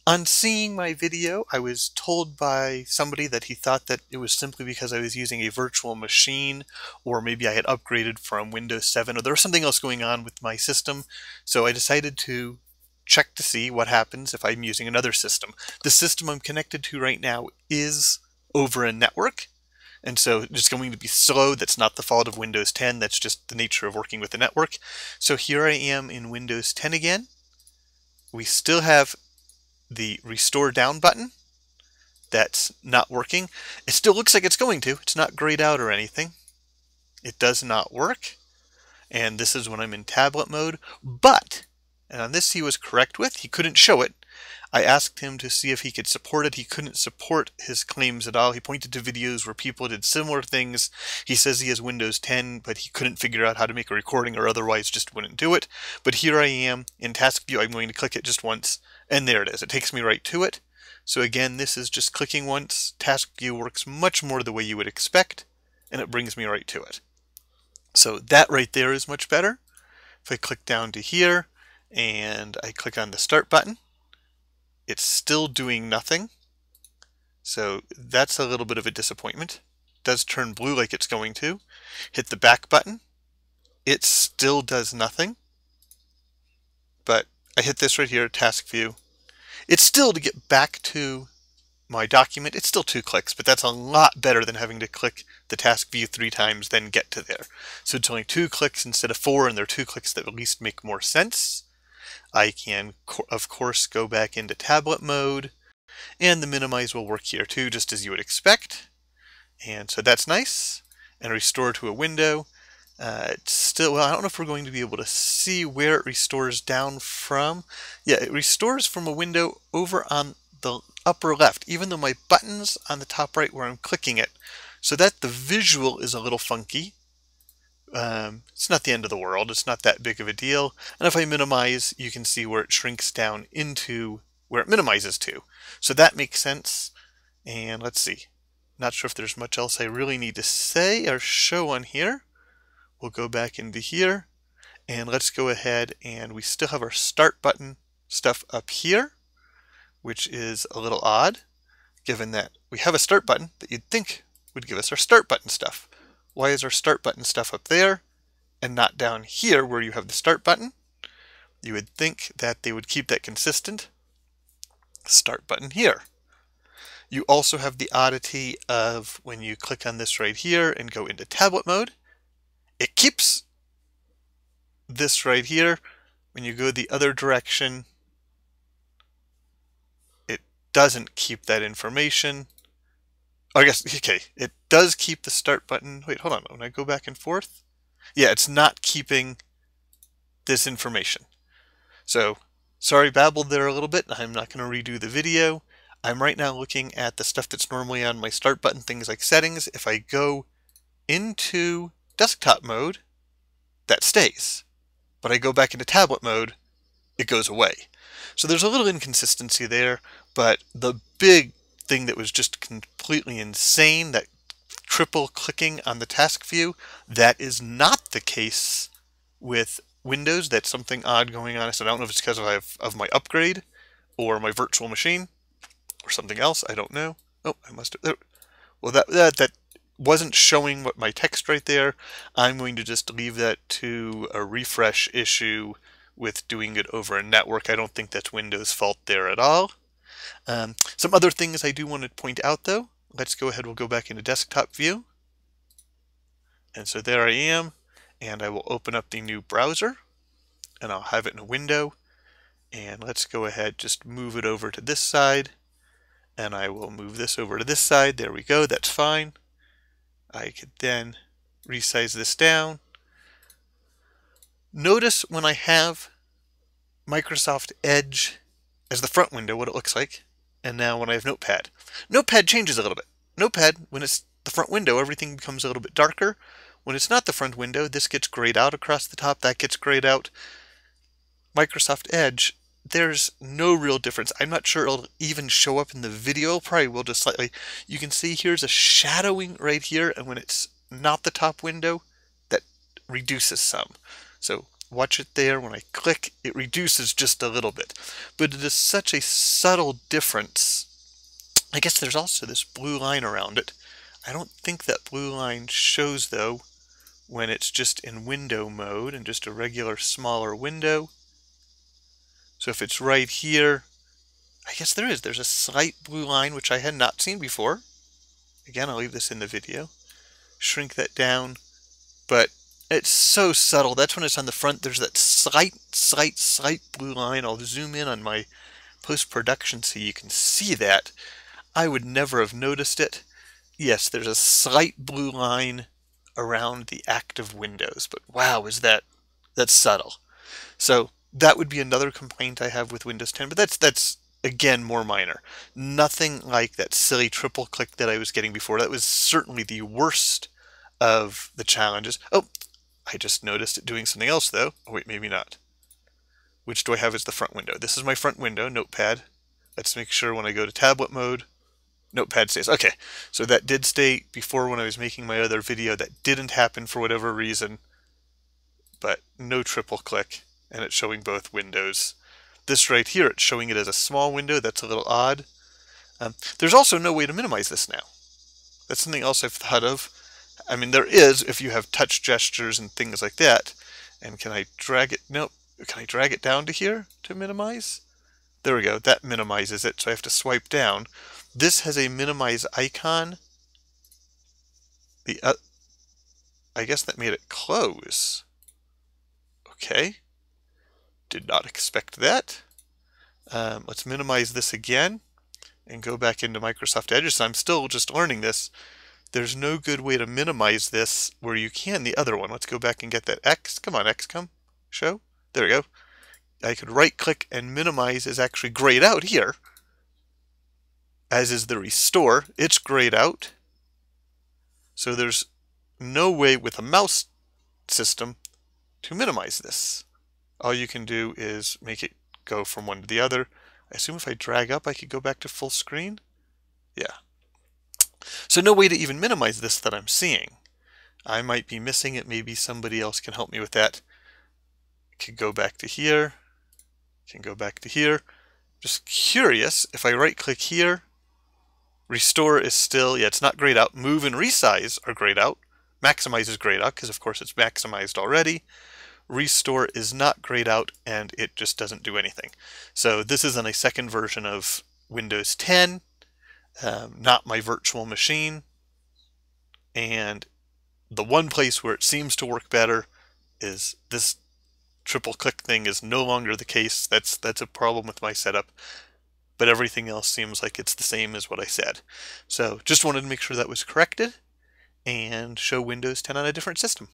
On seeing my video, I was told by somebody that he thought that it was simply because I was using a virtual machine, or maybe I had upgraded from Windows 7, or there was something else going on with my system. So I decided to check to see what happens if I'm using another system. The system I'm connected to right now is over a network, and so it's going to be slow. That's not the fault of Windows 10, that's just the nature of working with a network. So here I am in Windows 10 again. We still have the restore down button. That's not working. It still looks like it's going to. It's not grayed out or anything. It does not work. And this is when I'm in tablet mode. But, and on this he was correct with, he couldn't show it. I asked him to see if he could support it. He couldn't support his claims at all. He pointed to videos where people did similar things. He says he has Windows 10, but he couldn't figure out how to make a recording, or otherwise just wouldn't do it. But here I am in task view. I'm going to click it just once, and there it is. It takes me right to it. So again, this is just clicking once. Task view works much more the way you would expect, and it brings me right to it. So that right there is much better. If I click down to here and I click on the start button, it's still doing nothing. So that's a little bit of a disappointment. It does turn blue like it's going to. Hit the back button. It still does nothing. But I hit this right here, task view. It's still, to get back to my document, it's still 2 clicks, but that's a lot better than having to click the task view 3 times, then get to there. So it's only 2 clicks instead of 4, and they're 2 clicks that at least make more sense. I can, of course, go back into tablet mode, and the minimize will work here too, just as you would expect. And so that's nice. And restore to a window. It's still, well, I don't know if we're going to be able to see where it restores down from. Yeah, it restores from a window over on the upper left, even though my button's on the top right where I'm clicking it. So that the visual is a little funky. It's not the end of the world. It's not that big of a deal. And if I minimize, you can see where it shrinks down into where it minimizes to. So that makes sense. And let's see. Not sure if there's much else I really need to say or show on here. We'll go back into here, and let's go ahead, and we still have our start button stuff up here, which is a little odd, given that we have a start button that you'd think would give us our start button stuff. Why is our start button stuff up there and not down here where you have the start button? You would think that they would keep that consistent. Start button here. You also have the oddity of when you click on this right here and go into tablet mode, it keeps this right here. When you go the other direction, it doesn't keep that information. I guess, okay, it does keep the start button. Wait, hold on. When I go back and forth, yeah, it's not keeping this information. So, sorry, babbled there a little bit. I'm not going to redo the video. I'm right now looking at the stuff that's normally on my start button, things like settings. If I go into desktop mode, that stays. But I go back into tablet mode, it goes away. So there's a little inconsistency there, but the big thing that was just completely insane, that triple clicking on the task view, that is not the case with Windows. That's something odd going on. So I don't know if it's because of my upgrade or my virtual machine or something else. I don't know. Oh, I must have. Well, that wasn't showing what my text right there. I'm going to just leave that to a refresh issue with doing it over a network. I don't think that's Windows' fault there at all. Some other things I do want to point out though. Let's go ahead, we'll go back into desktop view. And so there I am, and I will open up the new browser, and I'll have it in a window. And let's go ahead, just move it over to this side, and I will move this over to this side. There we go, that's fine. I could then resize this down. Notice when I have Microsoft Edge as the front window, what it looks like. And now when I have Notepad. Notepad changes a little bit. Notepad, when it's the front window, everything becomes a little bit darker. When it's not the front window, this gets grayed out across the top, that gets grayed out. Microsoft Edge, there's no real difference. I'm not sure it'll even show up in the video. Probably will just slightly. You can see here's a shadowing right here, and when it's not the top window, that reduces some. So watch it there. When I click, it reduces just a little bit. But it is such a subtle difference. I guess there's also this blue line around it. I don't think that blue line shows, though, when it's just in window mode and just a regular smaller window. So if it's right here, I guess there is. There's a slight blue line, which I had not seen before. Again, I'll leave this in the video. Shrink that down. But it's so subtle. That's when it's on the front. There's that slight blue line. I'll zoom in on my post-production so you can see that. I would never have noticed it. Yes, there's a slight blue line around the active windows. But wow, that's subtle. So that would be another complaint I have with Windows 10. But that's again, more minor. Nothing like that silly triple click that I was getting before. That was certainly the worst of the challenges. Oh, I just noticed it doing something else though. Oh wait, maybe not. Which do I have as the front window? This is my front window, Notepad. Let's make sure when I go to tablet mode, Notepad stays. Okay, so that did stay before when I was making my other video. That didn't happen for whatever reason, but no triple click, and it's showing both windows. This right here, it's showing it as a small window. That's a little odd. There's also no way to minimize this now. That's something else I've thought of. I mean, there is if you have touch gestures and things like that. And can I drag it? Nope. Can I drag it down to here to minimize? There we go. That minimizes it. So I have to swipe down. This has a minimize icon. I guess that made it close. Okay. Did not expect that. Let's minimize this again and go back into Microsoft Edge. So I'm still just learning this. There's no good way to minimize this where you can the other one. Let's go back and get that X. Come on, X, come. Show. There we go. I could right click and minimize is actually grayed out here. As is the restore. It's grayed out. So there's no way with a mouse system to minimize this. All you can do is make it go from one to the other. I assume if I drag up, I could go back to full screen. Yeah. So no way to even minimize this that I'm seeing. I might be missing it. Maybe somebody else can help me with that. I could go back to here. Can go back to here. Just curious, if I right click here, restore is still, yeah, it's not grayed out. Move and resize are grayed out. Maximize is grayed out because of course it's maximized already. Restore is not grayed out and it just doesn't do anything. So this is on a second version of Windows 10, not my virtual machine. And the one place where it seems to work better is this triple click thing is no longer the case. That's a problem with my setup. But everything else seems like it's the same as what I said. So just wanted to make sure that was corrected and show Windows 10 on a different system.